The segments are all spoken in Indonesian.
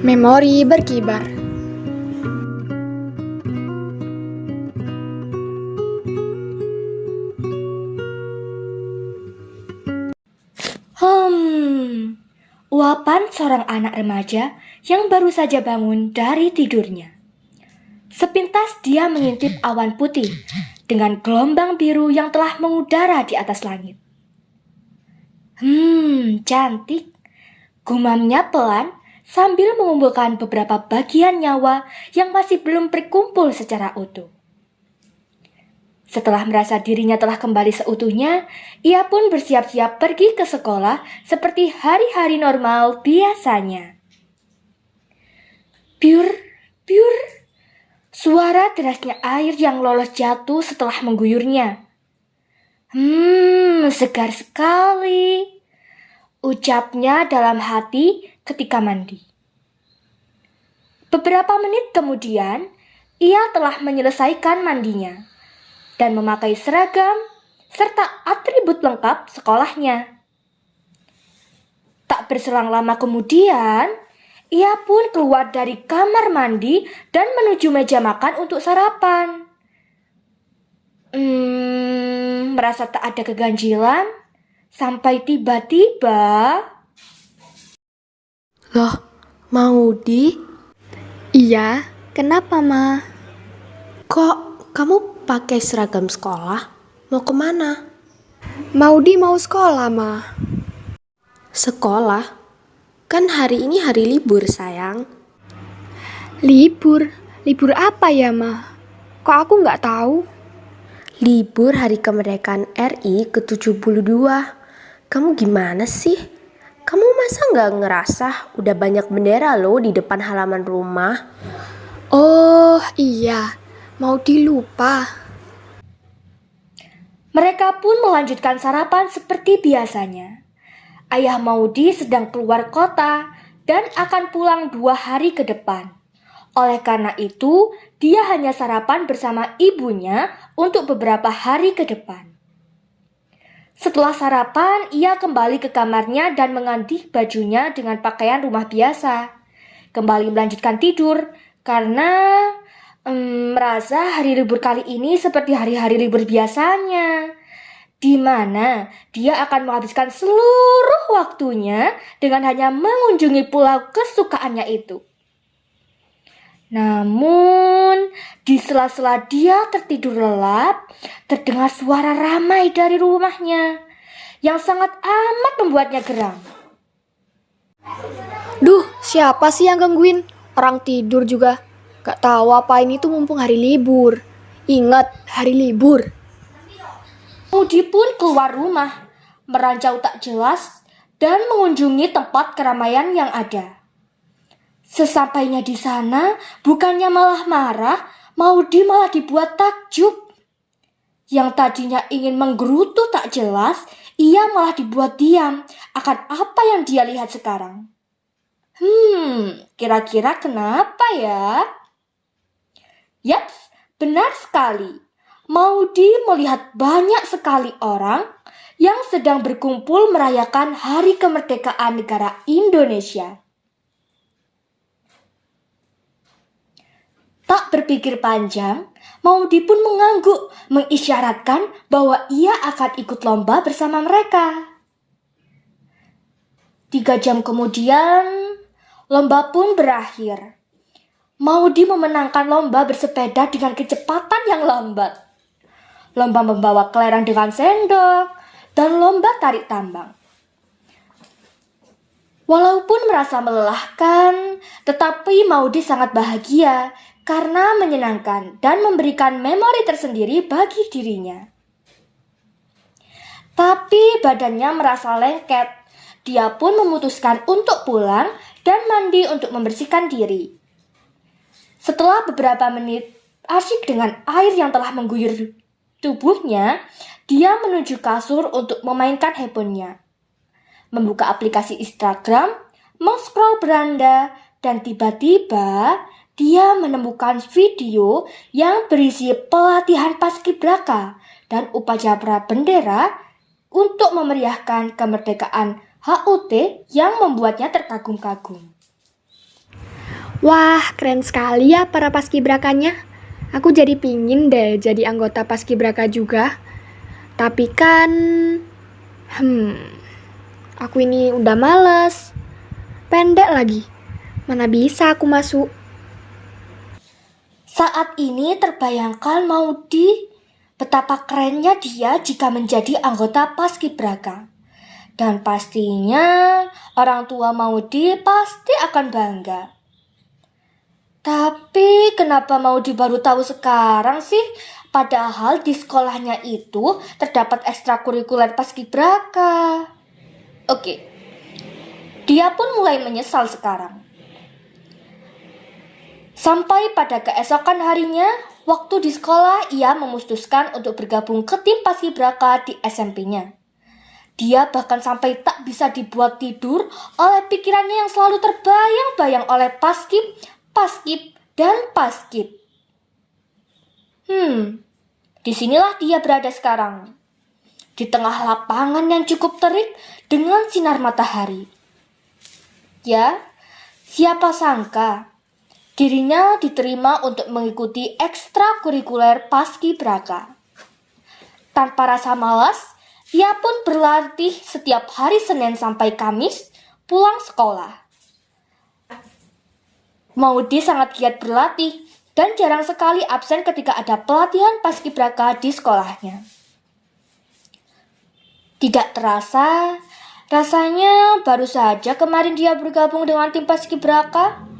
Memori berkibar. Uapan seorang anak remaja yang baru saja bangun dari tidurnya. Sepintas dia mengintip awan putih dengan gelombang biru yang telah mengudara di atas langit. Cantik, gumamnya pelan sambil mengumpulkan beberapa bagian nyawa yang masih belum berkumpul secara utuh. Setelah merasa dirinya telah kembali seutuhnya, ia pun bersiap-siap pergi ke sekolah seperti hari-hari normal biasanya. Piur, piur, suara derasnya air yang lolos jatuh setelah mengguyurnya. Segar sekali, ucapnya dalam hati ketika mandi. Beberapa menit kemudian, ia telah menyelesaikan mandinya dan memakai seragam serta atribut lengkap sekolahnya. Tak berselang lama kemudian, ia pun keluar dari kamar mandi dan menuju meja makan untuk sarapan. Merasa tak ada keganjilan, sampai tiba-tiba... Loh, Maudi? Iya, kenapa, Ma? Kok kamu pakai seragam sekolah? Mau kemana? Maudi mau sekolah, Ma. Sekolah? Kan hari ini hari libur, sayang. Libur? Libur apa ya, Ma? Kok aku nggak tahu? Libur hari kemerdekaan RI ke-72. Kamu gimana sih? Kamu masa nggak ngerasa udah banyak bendera loh di depan halaman rumah? Oh, iya. Maudi lupa. Mereka pun melanjutkan sarapan seperti biasanya. Ayah Maudi sedang keluar kota dan akan pulang 2 hari ke depan. Oleh karena itu, dia hanya sarapan bersama ibunya untuk beberapa hari ke depan. Setelah sarapan, ia kembali ke kamarnya dan mengganti bajunya dengan pakaian rumah biasa. Kembali melanjutkan tidur karena merasa hari libur kali ini seperti hari-hari libur biasanya, di mana dia akan menghabiskan seluruh waktunya dengan hanya mengunjungi pulau kesukaannya itu. Namun, di sela-sela dia tertidur lelap, terdengar suara ramai dari rumahnya yang sangat amat membuatnya geram. Duh, siapa sih yang gangguin? Orang tidur juga. Gak tahu apa ini tuh mumpung hari libur. Ingat, hari libur. Maudi pun keluar rumah, merancau tak jelas, dan mengunjungi tempat keramaian yang ada. Sesampainya di sana, bukannya malah marah, Maudi malah dibuat takjub. Yang tadinya ingin menggerutu tak jelas, ia malah dibuat diam akan apa yang dia lihat sekarang. Kira-kira kenapa ya? Yaps, benar sekali. Maudi melihat banyak sekali orang yang sedang berkumpul merayakan hari kemerdekaan negara Indonesia. Tak berpikir panjang, Maudi pun mengangguk, mengisyaratkan bahwa ia akan ikut lomba bersama mereka. 3 jam kemudian, lomba pun berakhir. Maudi memenangkan lomba bersepeda dengan kecepatan yang lambat. Lomba membawa kelereng dengan sendok, dan lomba tarik tambang. Walaupun merasa melelahkan, tetapi Maudi sangat bahagia karena menyenangkan dan memberikan memori tersendiri bagi dirinya. Tapi badannya merasa lengket. Dia pun memutuskan untuk pulang dan mandi untuk membersihkan diri. Setelah beberapa menit asyik dengan air yang telah mengguyur tubuhnya, dia menuju kasur untuk memainkan handphonenya. Membuka aplikasi Instagram, meng-scroll beranda, dan tiba-tiba dia menemukan video yang berisi pelatihan paskibraka dan upacara bendera untuk memeriahkan kemerdekaan HUT yang membuatnya terkagum-kagum. Wah, keren sekali ya para paskibrakanya. Aku jadi pingin deh jadi anggota paskibraka juga. Tapi kan, aku ini udah males. Pendek lagi. Mana bisa aku masuk? Saat ini terbayangkan Maudi betapa kerennya dia jika menjadi anggota paskibraka. Dan pastinya orang tua Maudi pasti akan bangga. Tapi kenapa Maudi baru tahu sekarang sih? Padahal di sekolahnya itu terdapat ekstrakurikuler paskibraka. Oke, dia pun mulai menyesal sekarang. Sampai pada keesokan harinya, waktu di sekolah ia memutuskan untuk bergabung ke tim paskibraka di SMP-nya. Dia bahkan sampai tak bisa dibuat tidur oleh pikirannya yang selalu terbayang-bayang oleh paskib, dan paskib. Disinilah dia berada sekarang. Di tengah lapangan yang cukup terik dengan sinar matahari. Ya, siapa sangka dirinya diterima untuk mengikuti ekstrakurikuler paskibraka. Tanpa rasa malas, ia pun berlatih setiap hari Senin sampai Kamis pulang sekolah. Maudi sangat giat berlatih dan jarang sekali absen ketika ada pelatihan paskibraka di sekolahnya. Tidak terasa, rasanya baru saja kemarin dia bergabung dengan tim paskibraka.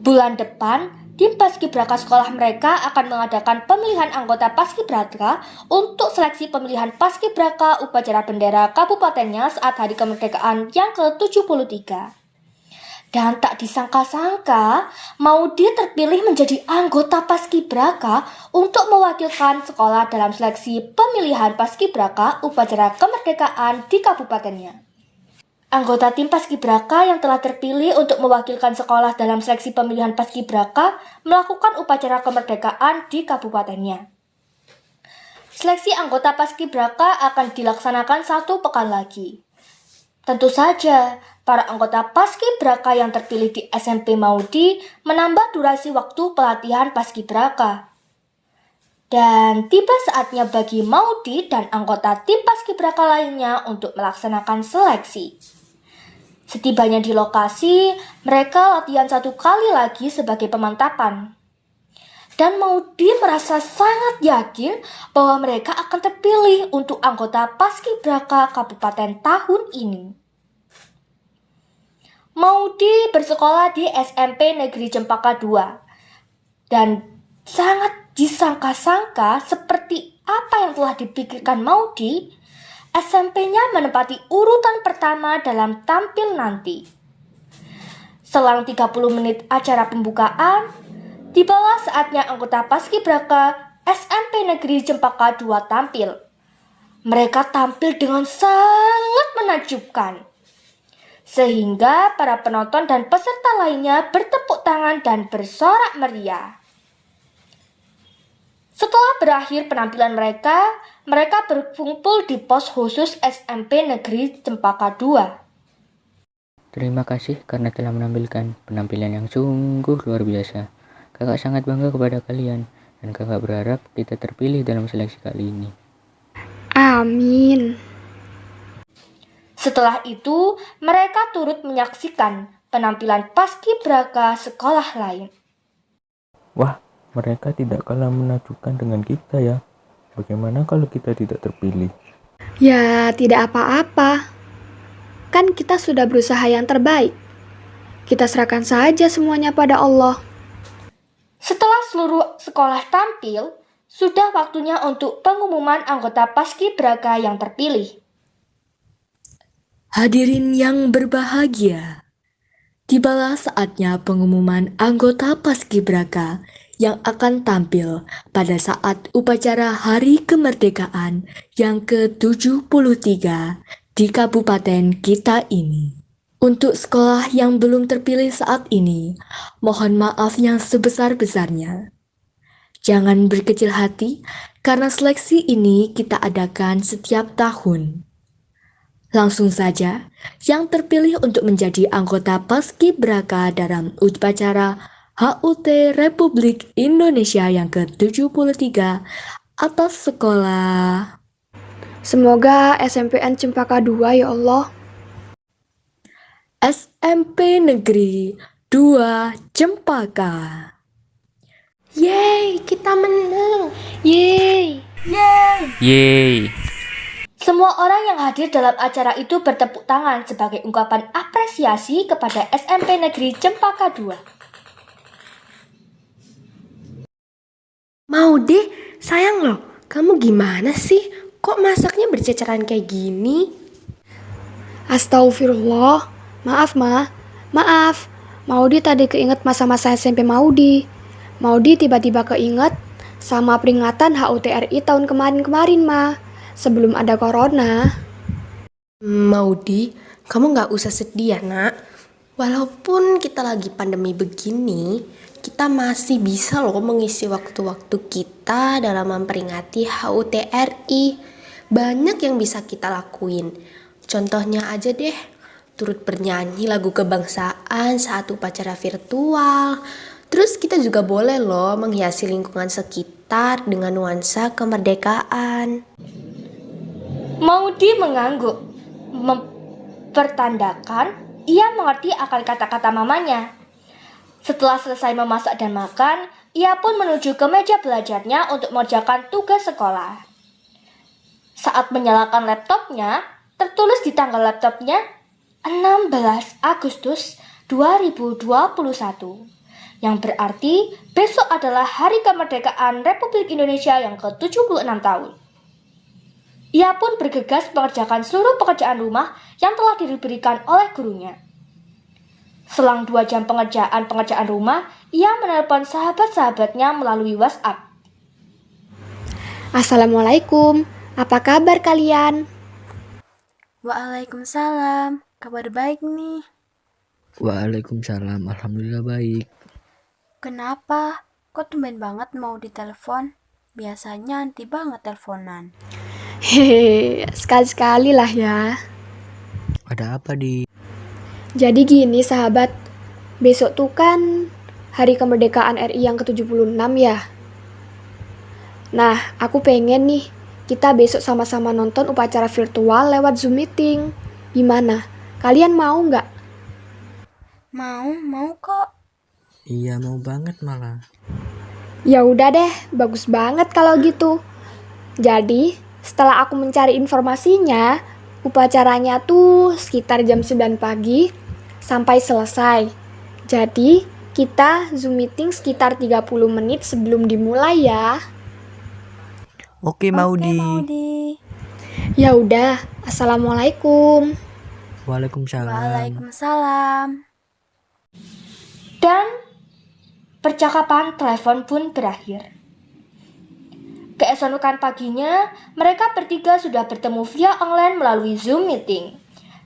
Bulan depan, tim paskibraka sekolah mereka akan mengadakan pemilihan anggota paskibraka untuk seleksi pemilihan paskibraka upacara bendera kabupatennya saat Hari Kemerdekaan yang ke-73. Dan tak disangka-sangka, Maudi terpilih menjadi anggota paskibraka untuk mewakilkan sekolah dalam seleksi pemilihan paskibraka upacara kemerdekaan di kabupatennya. Anggota tim paskibraka yang telah terpilih untuk mewakilkan sekolah dalam seleksi pemilihan paskibraka melakukan upacara kemerdekaan di kabupatennya. Seleksi anggota paskibraka akan dilaksanakan 1 pekan lagi. Tentu saja, para anggota paskibraka yang terpilih di SMP Maudi menambah durasi waktu pelatihan paskibraka. Dan tiba saatnya bagi Maudi dan anggota tim paskibraka lainnya untuk melaksanakan seleksi. Setibanya di lokasi, mereka latihan 1 kali lagi sebagai pemantapan. Dan Maudi merasa sangat yakin bahwa mereka akan terpilih untuk anggota paskibraka kabupaten tahun ini. Maudi bersekolah di SMP Negeri Cempaka II. Dan sangat disangka-sangka seperti apa yang telah dipikirkan Maudi, SMP-nya menempati urutan pertama dalam tampil nanti. Selang 30 menit acara pembukaan, tibalah saatnya anggota paskibraka SMP Negeri Cempaka II tampil. Mereka tampil dengan sangat menakjubkan. Sehingga para penonton dan peserta lainnya bertepuk tangan dan bersorak meriah. Setelah berakhir penampilan mereka berkumpul di pos khusus SMP Negeri Cempaka II. Terima kasih karena telah menampilkan penampilan yang sungguh luar biasa. Kakak sangat bangga kepada kalian, dan kakak berharap kita terpilih dalam seleksi kali ini. Amin. Setelah itu, mereka turut menyaksikan penampilan paskibraka sekolah lain. Wah, mereka tidak kalah menakjubkan dengan kita ya. Bagaimana kalau kita tidak terpilih? Ya, tidak apa-apa. Kan kita sudah berusaha yang terbaik. Kita serahkan saja semuanya pada Allah. Setelah seluruh sekolah tampil, sudah waktunya untuk pengumuman anggota paskibraka yang terpilih. Hadirin yang berbahagia, tibalah saatnya pengumuman anggota paskibraka yang akan tampil pada saat upacara Hari Kemerdekaan yang ke-73 di kabupaten kita ini. Untuk sekolah yang belum terpilih saat ini, mohon maaf yang sebesar-besarnya. Jangan berkecil hati karena seleksi ini kita adakan setiap tahun. Langsung saja, yang terpilih untuk menjadi anggota Paskibraka dalam upacara HUT Republik Indonesia yang ke-73 atas sekolah Semoga SMPN Cempaka 2 ya Allah. SMP Negeri 2 Cempaka. Yeay, kita menang. Yeay! Yeay. Semua orang yang hadir dalam acara itu bertepuk tangan sebagai ungkapan apresiasi kepada SMP Negeri Cempaka 2. Maudy, sayang loh, kamu gimana sih? Kok masaknya berceceran kayak gini? Astagfirullah. Maaf, Ma. Maaf. Maudi tadi keinget masa-masa SMP Maudi. Maudi tiba-tiba keinget sama peringatan HUT RI tahun kemarin-kemarin, Ma. Sebelum ada corona. Maudy, kamu gak usah sedih ya nak. Walaupun kita lagi pandemi begini, kita masih bisa loh mengisi waktu-waktu kita dalam memperingati HUT RI. Banyak yang bisa kita lakuin. Contohnya aja deh, turut bernyanyi lagu kebangsaan saat upacara virtual. Terus kita juga boleh loh menghiasi lingkungan sekitar dengan nuansa kemerdekaan. Maudi mengangguk, mempertandakan ia mengerti akan kata-kata mamanya. Setelah selesai memasak dan makan, ia pun menuju ke meja belajarnya untuk mengerjakan tugas sekolah. Saat menyalakan laptopnya, tertulis di tanggal laptopnya 16 Agustus 2021, yang berarti besok adalah Hari Kemerdekaan Republik Indonesia yang ke-76 tahun. Ia pun bergegas mengerjakan seluruh pekerjaan rumah yang telah diberikan oleh gurunya. Selang 2 jam pengerjaan rumah, ia menelpon sahabat-sahabatnya melalui WhatsApp. Assalamualaikum. Apa kabar kalian? Waalaikumsalam, kabar baik nih. Waalaikumsalam, alhamdulillah baik. Kenapa? Kok tumben banget mau ditelepon? Biasanya anti banget teleponan. Hehe, sekali-sekali lah ya. Ada apa di? Jadi gini sahabat, besok tuh kan Hari Kemerdekaan RI yang ke-76 ya. Nah, aku pengen nih, kita besok sama-sama nonton upacara virtual lewat Zoom meeting. Gimana? Kalian mau nggak? Mau kok. Iya mau banget malah. Ya udah deh, bagus banget kalau gitu. Jadi, setelah aku mencari informasinya, upacaranya tuh sekitar jam 9 pagi sampai selesai. Jadi, kita Zoom meeting sekitar 30 menit sebelum dimulai ya. Oke Maudi. Ya udah, assalamualaikum. Waalaikumsalam. Waalaikumsalam. Dan percakapan telepon pun berakhir. Keesokan paginya, mereka bertiga sudah bertemu via online melalui Zoom meeting.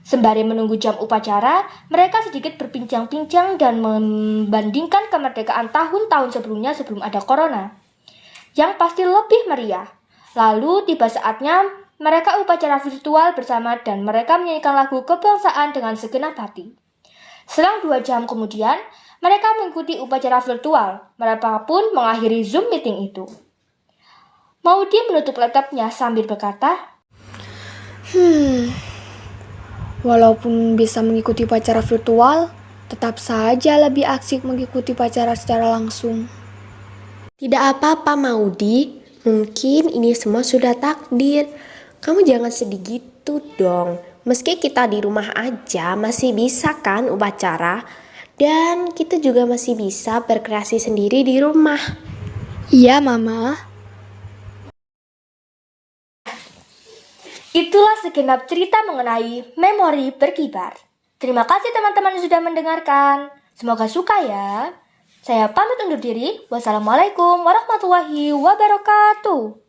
Sembari menunggu jam upacara, mereka sedikit berbincang-bincang dan membandingkan kemerdekaan tahun-tahun sebelumnya sebelum ada corona, yang pasti lebih meriah. Lalu tiba saatnya mereka upacara virtual bersama dan mereka menyanyikan lagu kebangsaan dengan segenap hati. Selang 2 jam kemudian, mereka mengikuti upacara virtual. Mereka pun mengakhiri Zoom meeting itu. Maudi menutup laptopnya sambil berkata, Walaupun bisa mengikuti upacara virtual, tetap saja lebih asik mengikuti upacara secara langsung. Tidak apa-apa Maudy, mungkin ini semua sudah takdir. Kamu jangan sedih gitu dong. Meski kita di rumah aja masih bisa kan upacara. Dan kita juga masih bisa berkreasi sendiri di rumah. Iya, Mama. itulah segenap cerita mengenai memori berkibar. Terima kasih teman-teman yang sudah mendengarkan. Semoga suka ya. Saya pamit undur diri. Wassalamualaikum warahmatullahi wabarakatuh.